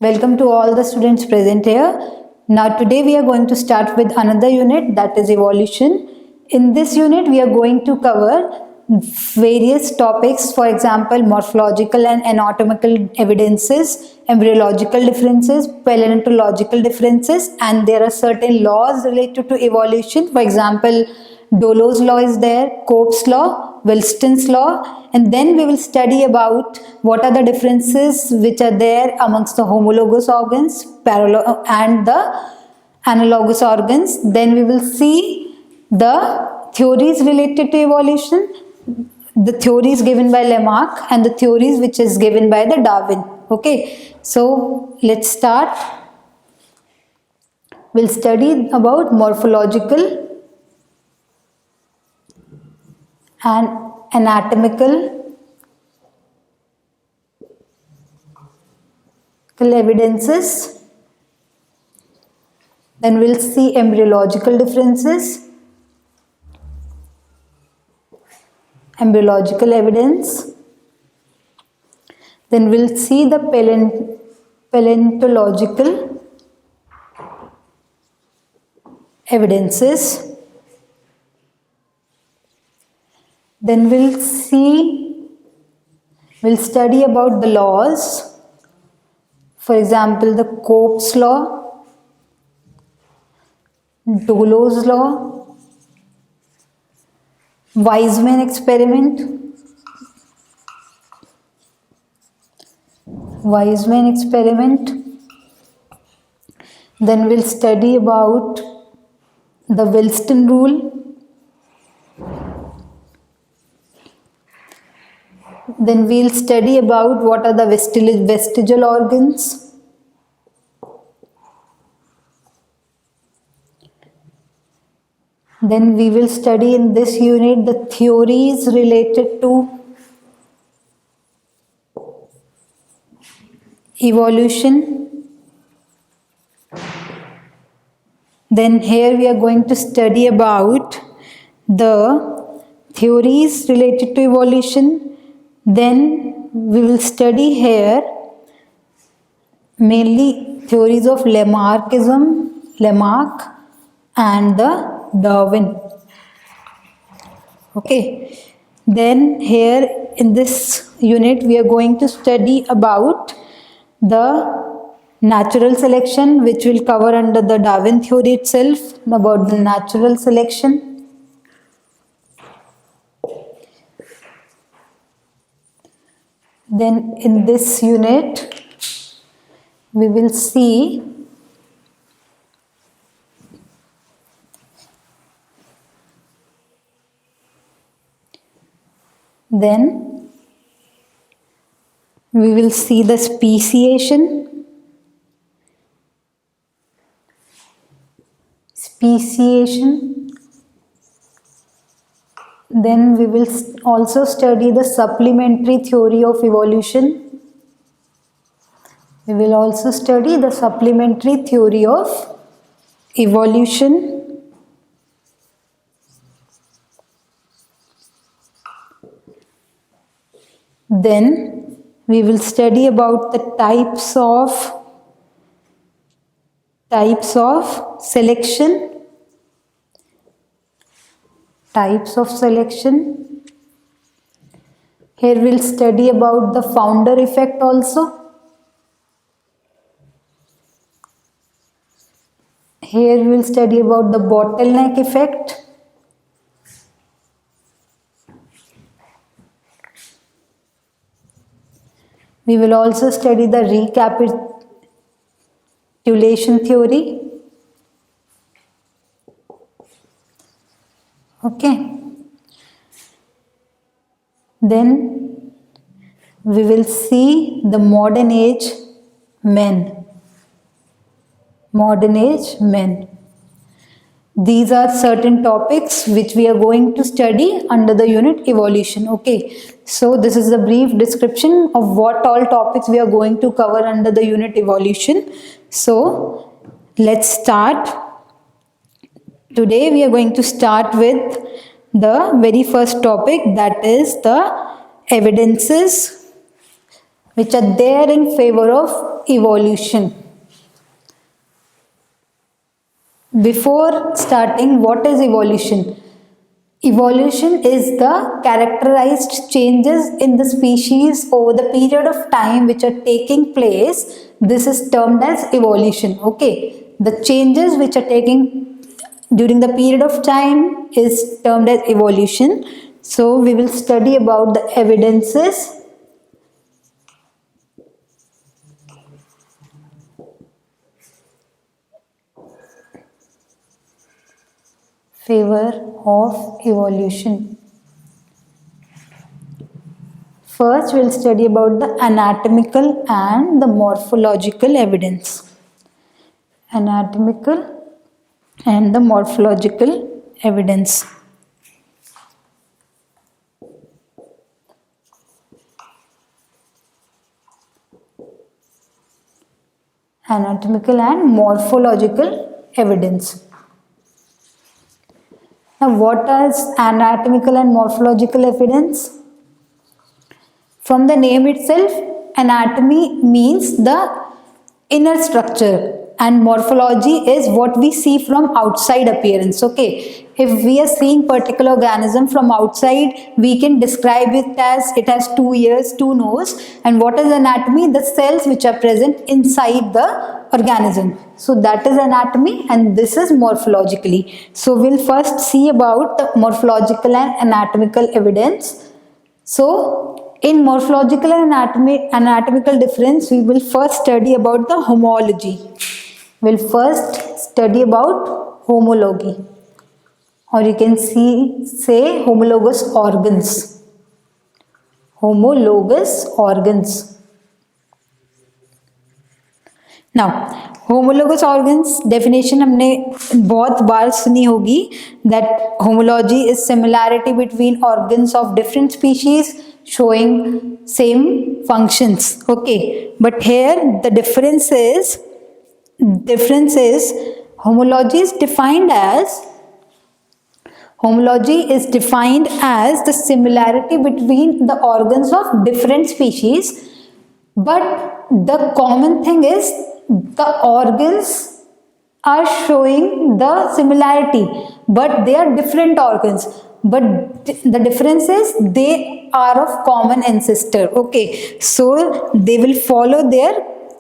Welcome to all the students present here. Now today we are going to start with another unit, that is evolution. In this unit we are going to cover various topics, for example morphological and anatomical evidences, embryological differences, paleontological differences, and there are certain laws related to evolution. For example, Dollo's law is there, Cope's law, Wilson's law, and then we will study about what are the differences which are there amongst the homologous organs and the analogous organs. Then we will see the theories related to evolution, the theories given by Lamarck and the theories which is given by the Darwin. Okay, so let's start. We'll study about morphological and anatomical evidences. Then we'll see embryological differences, embryological evidence. Then we'll see the paleontological evidences. Then we'll study about the laws. For example, the Cope's law, Dollo's law, Weizmann experiment, Then we'll study about the Wilson rule. Then we'll study about what are the vestigial organs. Then we will study in this unit the theories related to evolution. Then here we are going to study about the theories related to evolution. Then we will study here mainly theories of Lamarck and the Darwin. Okay. Then here in this unit we are going to study about the natural selection, which will cover under the Darwin theory itself, about the natural selection. Then in this unit we will see the speciation. Then we will also study the supplementary theory of evolution. Then we will study about the types of selection. Here we'll study about the founder effect also. Here we'll study about the bottleneck effect. We will also study the recapitulation theory. Okay. Then we will see the modern age men. These are certain topics which we are going to study under the unit evolution. Okay. So this is a brief description of what all topics we are going to cover under the unit evolution. So let's start. Today we are going to start with the very first topic, that is the evidences which are there in favor of evolution. Before starting, what is evolution? Evolution is the characterized changes in the species over the period of time which are taking place. This is termed as evolution. Okay, the changes which are taking during the period of time is termed as evolution. So we will study about the evidences favor of evolution. First, we'll study about the anatomical and the morphological evidence. Anatomical and the morphological evidence. Anatomical and morphological evidence. Now, what is anatomical and morphological evidence? From the name itself, anatomy means the inner structure and morphology is what we see from outside appearance. Okay, if we are seeing particular organism from outside, we can describe it as it has 2 ears, 2 nose. And what is anatomy? The cells which are present inside the organism. So that is anatomy and this is morphologically. So we'll first see about the morphological and anatomical evidence. So in morphological and anatomical difference, we will first study about the homology. We'll first study about homology, or you can say homologous organs. Homologous organs. Now, homologous organs definition हमने बहुत बार सुनी होगी that homology is similarity between organs of different species showing same functions. Okay, but here the difference is homology is defined as the similarity between the organs of different species, but the common thing is the organs are showing the similarity, but they are different organs. But the difference is they are of common ancestor. Okay, so they will follow their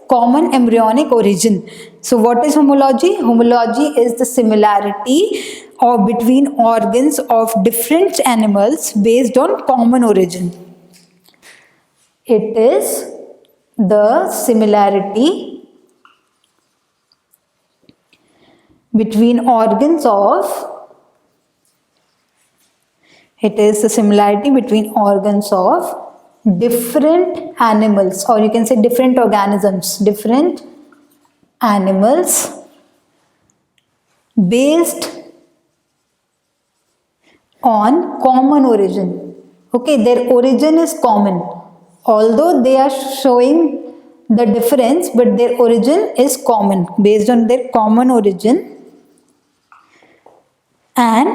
common embryonic origin. So what is homology? Homology is the similarity or between organs of different animals based on common origin. It is the similarity between organs of different animals, or you can say different organisms, different animals based on common origin. Okay, their origin is common. Although they are showing the difference, but their origin is common based on their common origin and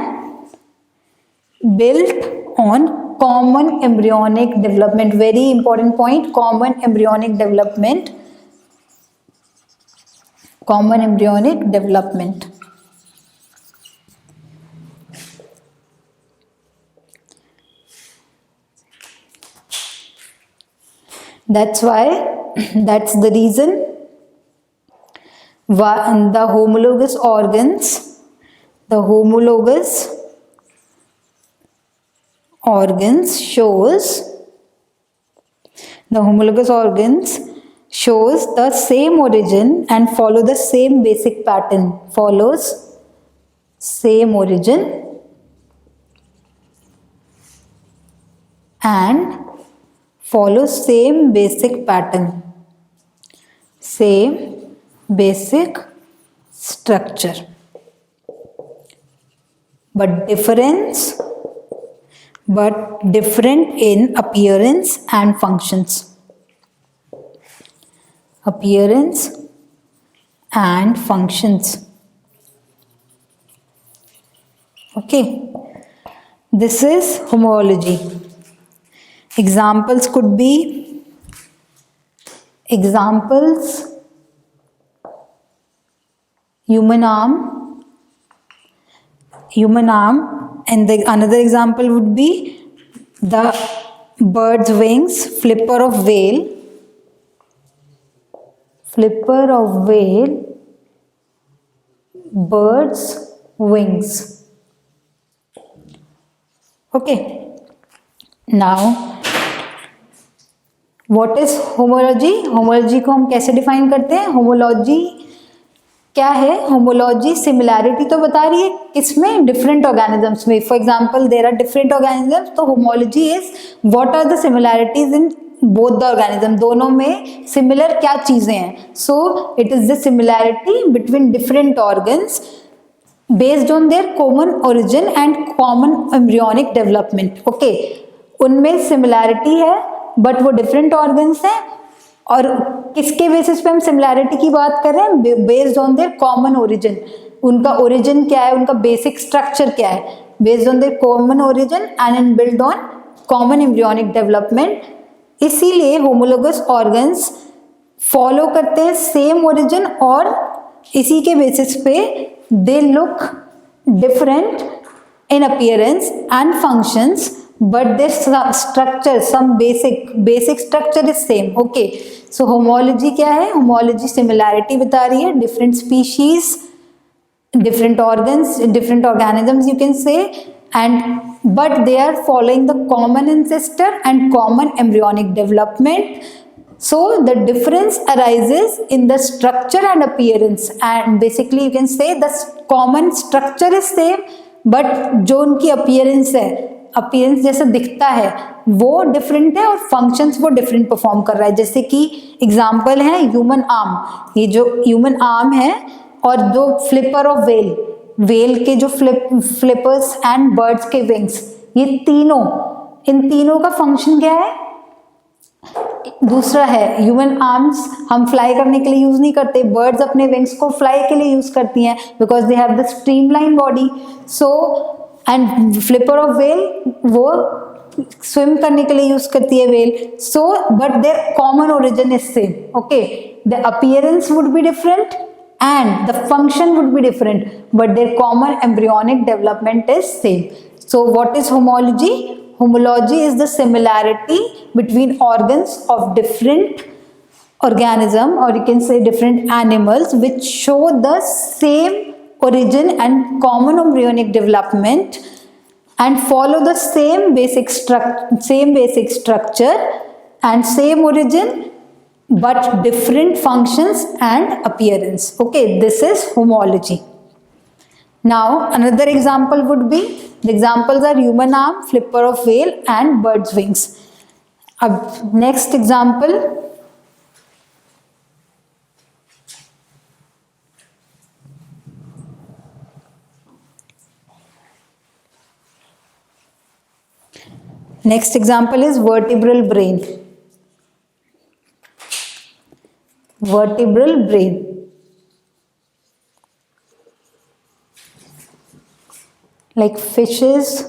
built on common embryonic development. Very important point, common embryonic development. Common embryonic development. That's the reason why the homologous organs shows the same origin and follow the same basic pattern. Follows same origin and follows same basic pattern, same basic structure, but different in appearance and functions. Appearance and functions. Okay, this is homology. Examples could be Examples: human arm, and the another example would be the bird's wings, flipper of whale, bird's wings. Okay. Now, what is homology? homology को हम कैसे define करते हैं? homology क्या है? homology similarity तो बता रही है किसमें? डिफरेंट ऑर्गेनिजम्स में. For example there are different organisms, तो homology is what are the similarities in both the organism. दोनों में सिमिलर क्या चीजें हैं? So it is the similarity between different organs based on their common origin and common embryonic development. Okay, उनमें similarity है but वो different organs हैं. और किसके बेसिस पे हम सिमिलैरिटी की बात कर रहे हैं? Based on their common origin. उनका ओरिजिन क्या है, उनका बेसिक स्ट्रक्चर क्या है? Based on their common origin and in build on common embryonic development. इसीलिए होमोलोगस ऑर्गन्स फॉलो करते हैं सेम ओरिजिन और इसी के बेसिस पे they look different in appearance and functions, but their structure, some basic structure is same. Okay, so homology क्या है? homology similarity बता रही है different species, different organs, different organisms you can say, and but they are following the common ancestor and common embryonic development. So the difference arises in the structure and appearance, and basically you can say the common structure is same, but जो उनकी appearance है, appearance जैसा दिखता है वो different है और functions वो different perform कर रहा है. जैसे कि example है human arm. ये जो human arm है और जो flipper of whale के जो flippers and birds के wings, ये इन तीनों का function क्या है? दूसरा है ह्यूमन आर्म्स हम फ्लाई करने के लिए यूज नहीं करते. बर्ड्स अपने विंग्स को फ्लाई के लिए यूज करती हैं because they have the streamline body. So and flipper of well वो स्विम करने के लिए यूज करती है well. So but their common origin is same. Okay, the appearance would be different and the function would be different, but their common embryonic development is same. So what is homology? Homology is the similarity between organs of different organism, or you can say different animals, which show the same origin and common embryonic development and follow the same basic structure and same origin but different functions and appearance. Okay, this is homology. Now another example would be, the examples are human arm, flipper of whale and bird's wings. Next example, is vertebral brain. Like fishes,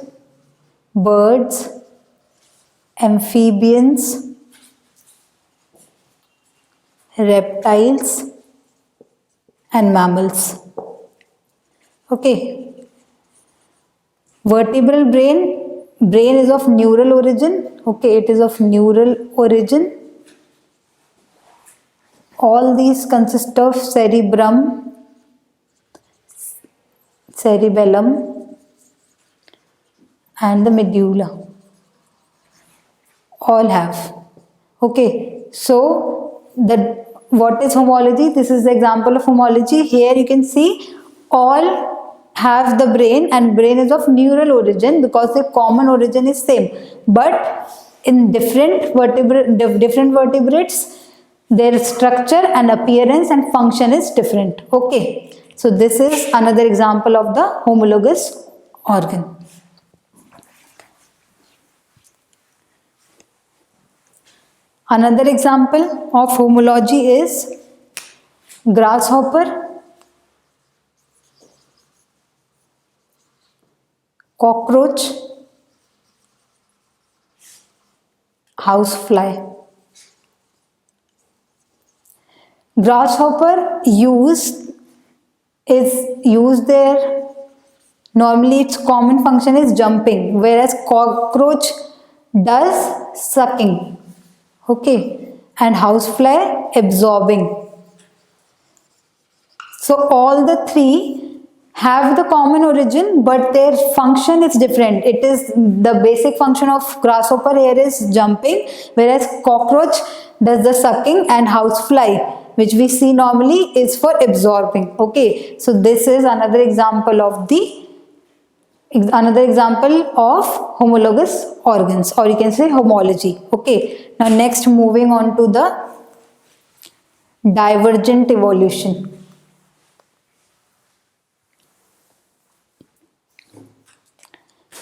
birds, amphibians, reptiles and mammals. Okay, vertebral brain is of neural origin. Okay, it is of neural origin. All these consist of cerebellum, and the medulla. All have. Okay, so what is homology? This is the example of homology. Here you can see all have the brain, and brain is of neural origin because their common origin is same, but in different vertebrates their structure and appearance and function is different. Okay, so this is another example of the homologous organ. Another example of homology is grasshopper, cockroach, housefly. Grasshopper is used there. Normally its common function is jumping, whereas cockroach does sucking. Okay, and housefly absorbing. So all the three have the common origin, but their function is different. It is the basic function of grasshopper here is jumping, whereas cockroach does the sucking, and housefly, which we see normally, is for absorbing. Okay, so this is another example of homologous organs, or you can say homology. Okay, now next, moving on to the divergent evolution.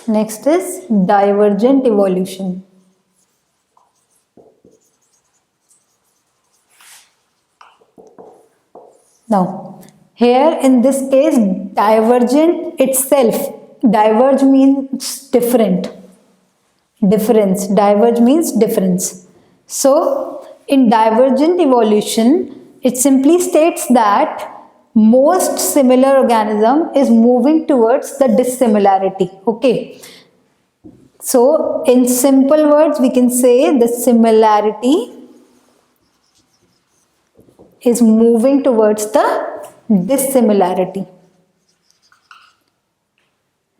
Next is divergent evolution. Now, here in this case, divergent itself, diverge means different. Difference, diverge means difference. So, in divergent evolution, it simply states that most similar organism is moving towards the dissimilarity. Okay. So, in simple words, we can say the similarity is moving towards the dissimilarity.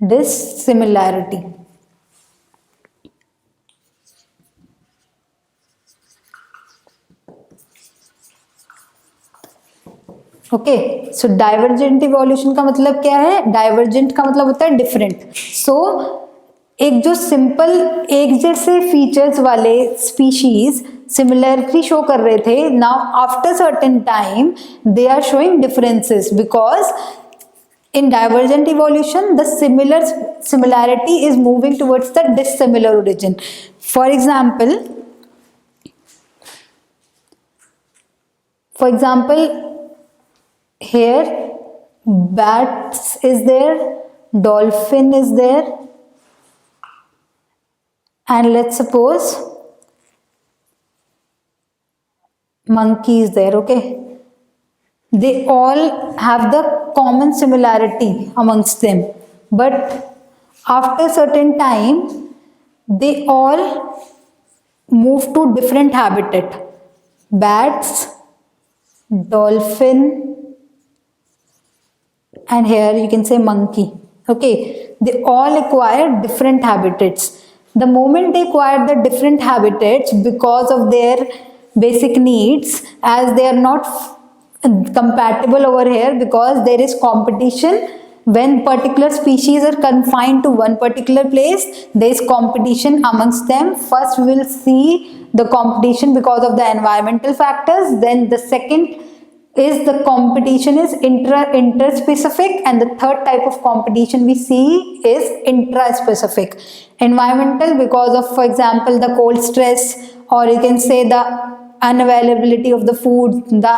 Dissimilarity. Okay, so divergent evolution का मतलब क्या है? Divergent का मतलब होता है different. सो एक जो सिंपल एक जैसे फीचर्स वाले स्पीशीज सिमिलरिटी शो कर रहे थे, now after certain time they are showing differences because in divergent evolution the similarity is moving towards the dissimilar origin. For example, here bats is there, dolphin is there, and let's suppose monkey is there. Okay, they all have the common similarity amongst them, but after certain time they all move to different habitat. Bats, dolphin, and here you can say monkey. Okay, they all acquire different habitats. The moment they acquire the different habitats because of their basic needs, as they are not compatible over here, because there is competition. When particular species are confined to one particular place, there is competition amongst them. First we will see the competition because of the environmental factors, then the second is the competition is interspecific, and the third type of competition we see is intraspecific. Environmental because of, for example, the cold stress, or you can say the unavailability of the food, the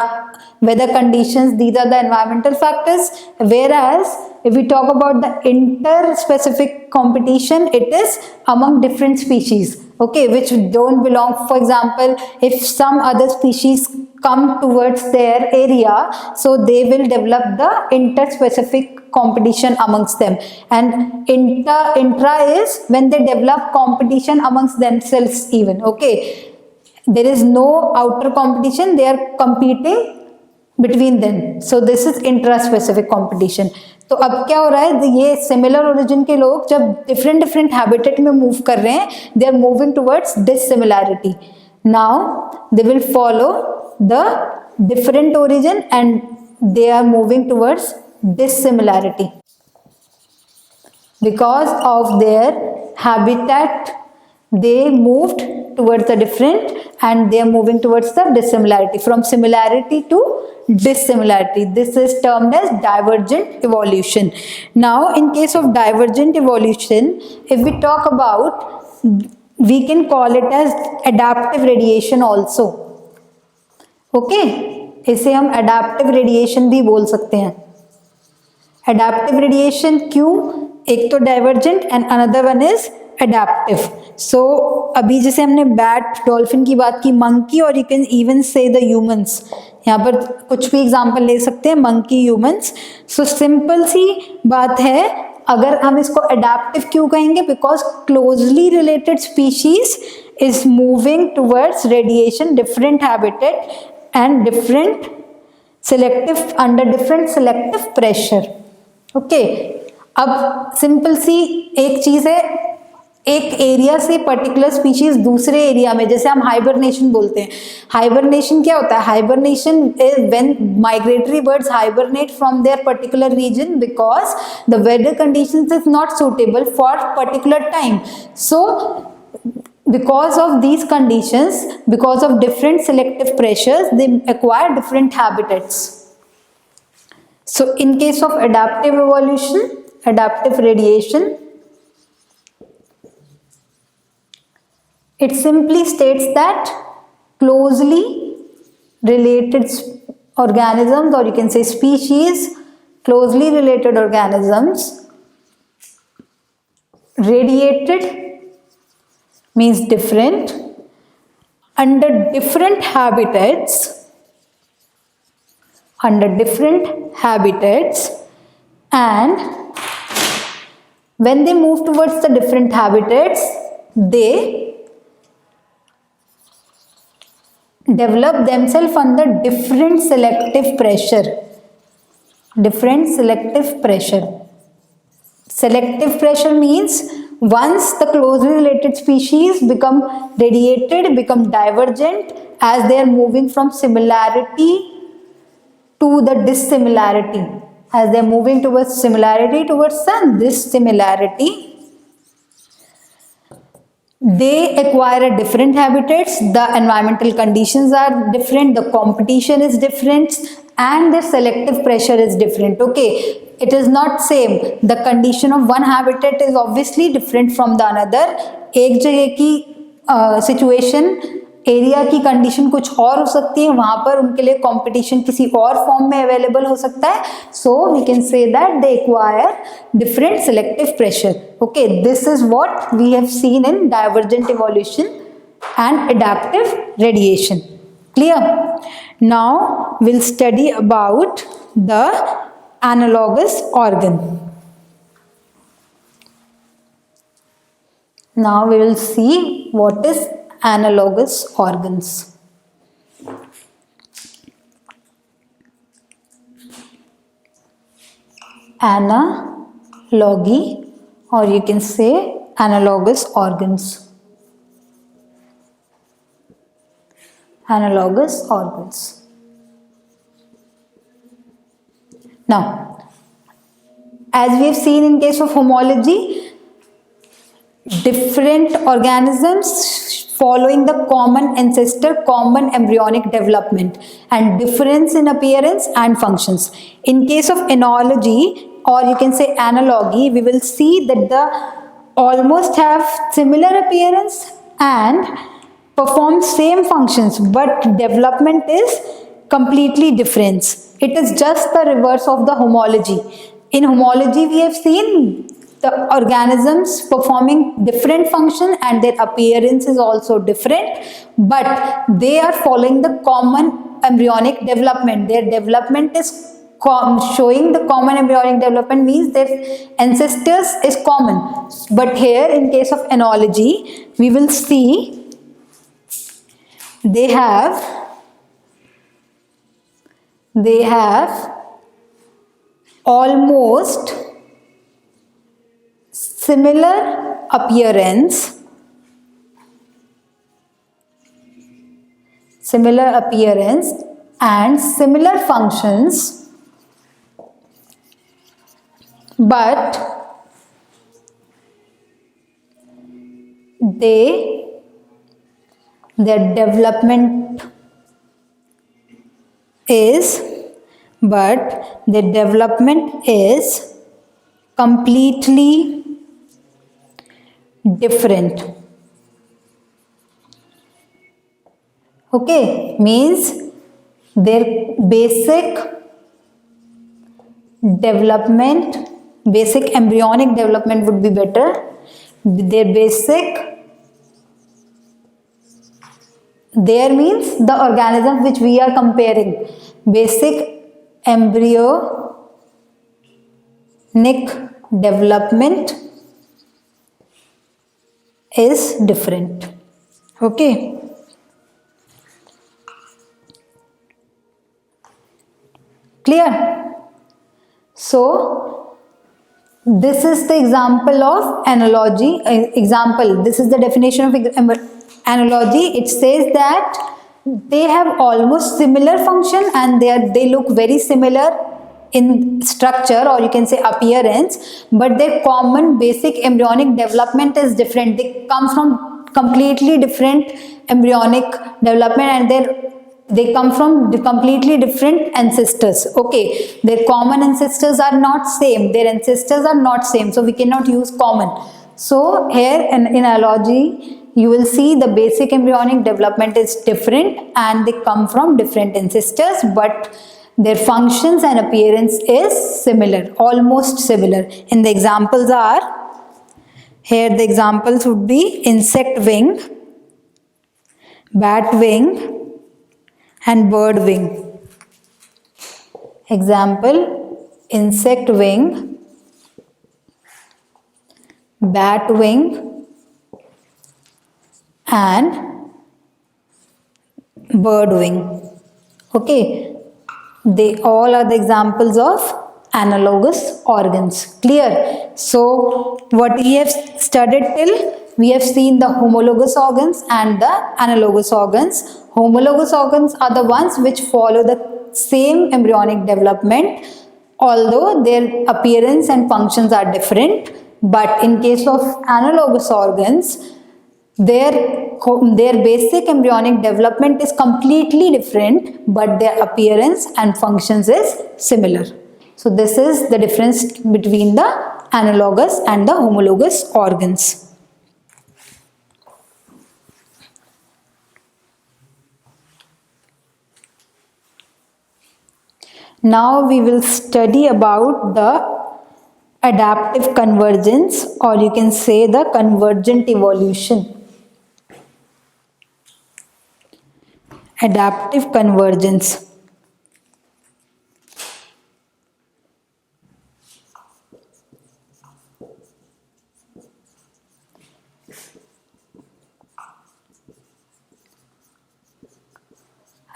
weather conditions, these are the environmental factors. Whereas if we talk about the interspecific competition, it is among different species, okay, which don't belong. For example, if some other species come towards their area, so they will develop the interspecific competition amongst them, and intra is when they develop competition amongst themselves even. Okay, there is no outer competition, they are competing between them. So this is intraspecific competition. तो अब क्या हो रहा है, ये similar origin के लोग जब डिफरेंट डिफरेंट हैबिटेट में मूव कर रहे हैं, they are moving towards dissimilarity. Now they will follow the different origin and they are moving towards dissimilarity because of their habitat. They moved towards the different and they are moving towards the dissimilarity, from similarity to dissimilarity. This is termed as divergent evolution. Now in case of divergent evolution, if we talk about, we can call it as adaptive radiation also. Okay, इसे हम adaptive radiation भी बोल सकते हैं. Adaptive radiation क्यों? एक तो divergent and another one is adaptive. So अभी जैसे हमने बैट डॉल्फिन की बात की, मंकी और यू कैन इवन से द ह्यूमंस, यहाँ पर कुछ भी एग्जांपल ले सकते हैं, मंकी, ह्यूमंस. सो सिंपल सी बात है, अगर हम इसको अडेप्टिव क्यों कहेंगे, because closely related species is moving towards radiation, different habitat and different selective under different selective pressure. Okay, अब सिंपल सी एक चीज है, एक एरिया से पर्टिकुलर स्पीशीज दूसरे एरिया में, जैसे हम हाइबरनेशन बोलते हैं. हाइबरनेशन क्या होता है? Hibernation is when migratory birds hibernate from their particular region because the weather conditions is not suitable for particular time. So because of these conditions, because of different selective pressures, they acquire different habitats. So in case of adaptive evolution, adaptive radiation, it simply states that closely related organisms, or you can say species, closely related organisms radiated means different under different habitats, and when they move towards the different habitats, they develop themselves under different selective pressure. Selective pressure means once the closely related species become radiated, become divergent as they are moving from similarity to the dissimilarity, as they are moving towards similarity towards the dissimilarity, they acquire different habitats, the environmental conditions are different, the competition is different, and their selective pressure is different. Okay, it is not same. The condition of one habitat is obviously different from the another. एक जगह की situation, area की condition कुछ और हो सकती है, वहां पर उनके लिए कंपटीशन किसी और फॉर्म में अवेलेबल हो सकता है. So we can say that they acquire different selective pressure. Okay, this is what we have seen in divergent evolution and adaptive radiation. Clear? Now we'll study about the analogous organ. Now we will see what is analogous organs. Analogy, or you can say analogous organs. Analogous organs. Now, as we have seen in case of homology, different organisms following the common ancestor, common embryonic development, and difference in appearance and functions. In case of enology, or you can say analogy, we will see that the almost have similar appearance and perform same functions, but development is completely different. It is just the reverse of the homology. In homology, we have seen the organisms performing different function and their appearance is also different, but they are following the common embryonic development. Their development is showing the common embryonic development, means their ancestors is common. But here in case of enology, we will see they have almost similar appearance and similar functions, but their development is completely different. Okay, means their basic embryonic development would be better, Their basic, there means the organism which we are comparing. Basic embryonic development is different. Okay. Clear? So this is the example of analogy. Example, this is the definition of analogy. It says that they have almost similar function and they look very similar in structure, or you can say appearance, but their common basic embryonic development is different. They come from completely different embryonic development, and they come from completely different ancestors. Okay, their common ancestors are not same, their ancestors are not same, so we cannot use common. So here in analogy you will see the basic embryonic development is different and they come from different ancestors, but their functions and appearance is similar, almost similar. And the examples are, here the examples would be insect wing, bat wing and bird wing. Example, insect wing, bat wing and bird wing. Okay, they all are the examples of analogous organs. Clear? So what we have studied till, we have seen the homologous organs and the analogous organs. Homologous organs are the ones which follow the same embryonic development, although their appearance and functions are different. But in case of analogous organs, their basic embryonic development is completely different, but their appearance and functions is similar. So this is the difference between the analogous and the homologous organs. Now we will study about the adaptive convergence, or you can say the convergent evolution. Adaptive convergence.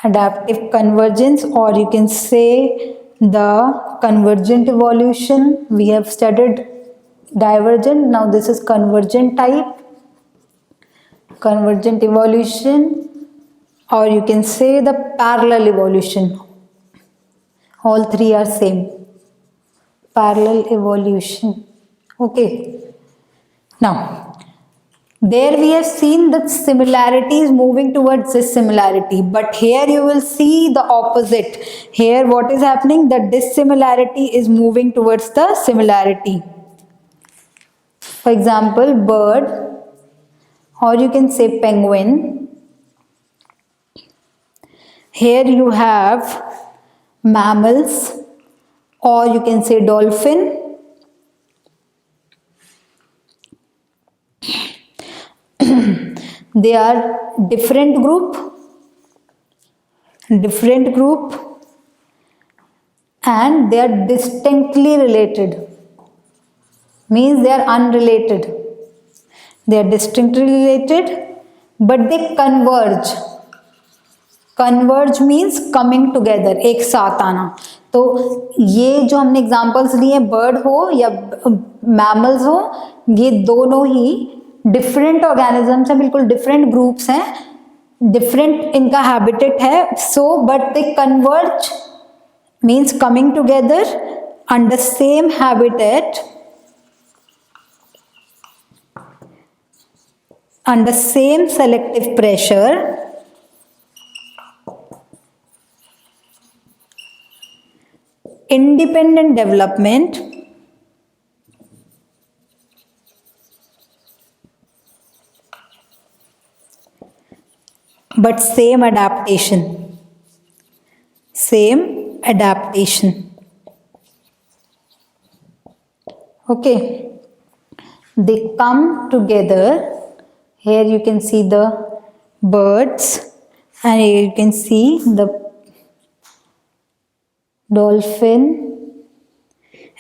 Adaptive convergence, or you can say the convergent evolution. We have studied divergent, now this is convergent type. Convergent evolution, or you can say the parallel evolution. All three are same. Parallel evolution. Okay. Now, there we have seen that similarity is moving towards dissimilarity, but here you will see the opposite. Here what is happening? The dissimilarity is moving towards the similarity. For example, bird, or you can say penguin. Here you have mammals, or you can say dolphin. They are different group, and they are distinctly related. Means they are unrelated. They are distinctly related, but they converge. Converge means coming together, एक साथ आना. तो ये जो हमने examples लिए, bird हो या मैमल्स हो, ये दोनों ही डिफरेंट ऑर्गेनिजम्स हैं, बिल्कुल डिफरेंट ग्रुप्स हैं, डिफरेंट इनका हैबिटेट है. So but they converge means coming together under same habitat, under same selective pressure, independent development, but same adaptation. Same adaptation. Okay. they come together. Here you can see the birds and here you can see the dolphin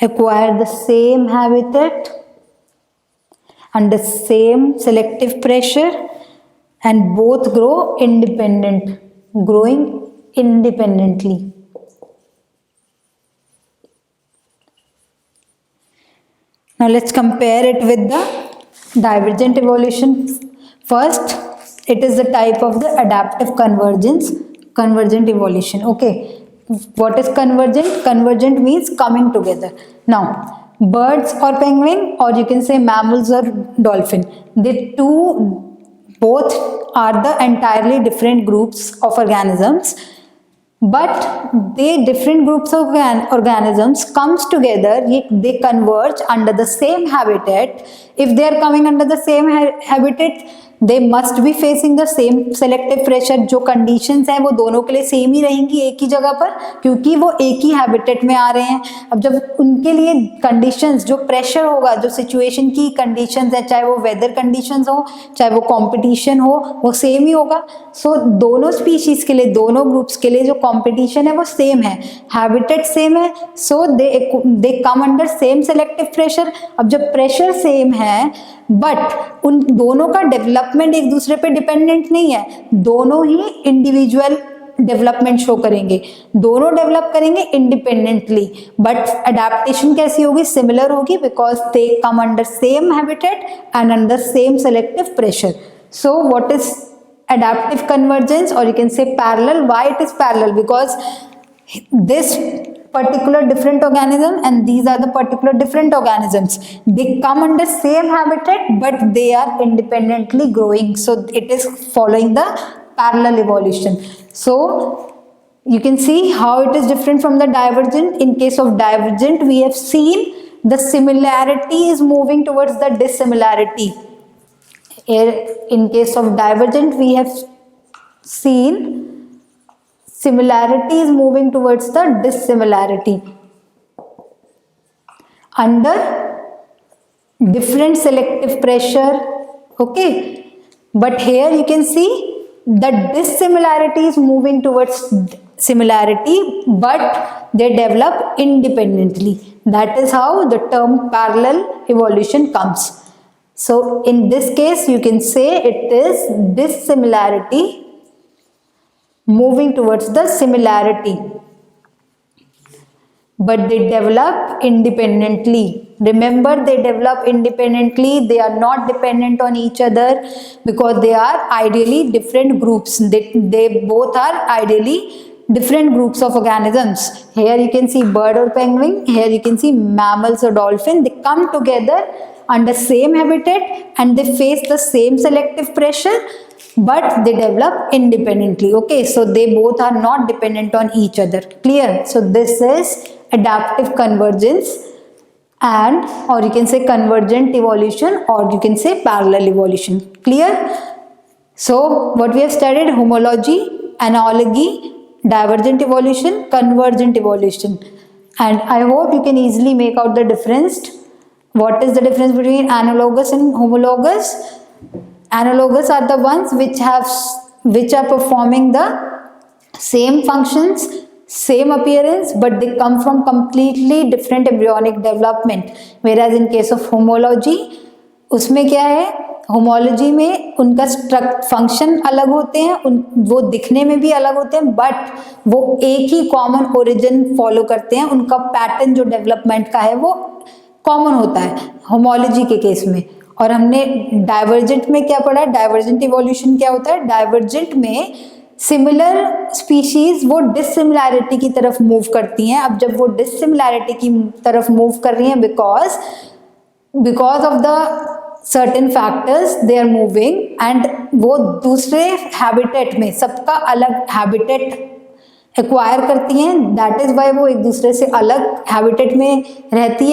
acquire the same habitat under same selective pressure and both growing independently. Now let's compare it with the divergent evolution. First, it is the type of the adaptive convergent evolution. Okay, what is convergent? Convergent means coming together. Now, birds or penguin, or you can say mammals or dolphin, they both are the entirely different groups of organisms, but they different groups of organisms comes together, they converge under the same habitat. If they are coming under the same habitat, they must be facing the same selective pressure. जो conditions हैं वो दोनों के लिए same ही रहेंगी एक ही जगह पर, क्योंकि वो एक ही habitat में आ रहे हैं. अब जब उनके लिए conditions, जो pressure होगा, जो situation की conditions है, चाहे वो weather conditions हो, चाहे वो competition हो, वो same ही होगा. So दोनों species के लिए, दोनों groups के लिए जो competition है वो same है, habitat same है, so they come under same selective pressure. अब जब pressure same है, बट उन दोनों का डेवलपमेंट एक दूसरे पे डिपेंडेंट नहीं है, दोनों ही इंडिविजुअल डेवलपमेंट शो करेंगे, दोनों डेवलप करेंगे इंडिपेंडेंटली, बट अडेप्टेशन कैसी होगी? सिमिलर होगी, because they come under same habitat and under same selective pressure. So what is adaptive convergence, or you can say parallel? Why it is parallel? Because this particular different organism and these are the particular different organisms, they come under same habitat but they are independently growing, so it is following the parallel evolution. So you can see how it is different from the divergent. In case of divergent, we have seen the similarity is moving towards the dissimilarity. In case of divergent, we have seen similarity is moving towards the dissimilarity under different selective pressure. Okay, but here you can see the dissimilarity is moving towards similarity, but they develop independently. That is how the term parallel evolution comes. So in this case, you can say it is dissimilarity moving towards the similarity, but they develop independently. Remember, they develop independently, they are not dependent on each other, because they are ideally different groups. They both are ideally different groups of organisms. Here you can see bird or penguin, here you can see mammals or dolphin. They come together under same habitat and they face the same selective pressure, but they develop independently. Okay, so they both are not dependent on each other. Clear? So this is adaptive convergence, and or you can say convergent evolution, or you can say parallel evolution. Clear? So what we have studied: homology, analogy, divergent evolution, convergent evolution, and I hope you can easily make out the difference. What is the difference between analogous and homologous? Analogous are the ones which are performing the same functions, same appearance, but they come from completely different embryonic development. Whereas in case of homology, उसमें क्या है? Homology में उनका function अलग होते हैं, वो दिखने में भी अलग होते हैं, बट वो एक ही कॉमन ओरिजिन फॉलो करते हैं. उनका पैटर्न जो डेवलपमेंट का है वो कॉमन होता है होमोलॉजी के केस में. और हमने डाइवर्जेंट में क्या पढ़ा? डाइवर्जेंट इवोल्यूशन क्या होता है? डाइवर्जेंट में सिमिलर स्पीशीज वो डिसिमिलैरिटी की तरफ मूव करती हैं. अब जब वो डिसिमिलैरिटी की तरफ मूव कर रही हैं, because of the certain factors they are moving, and वो दूसरे हैबिटेट में सबका अलग हैबिटेट एक्वायर करती हैं. दैट इज वाई वो एक दूसरे से अलग हैबिटेट में रहती है.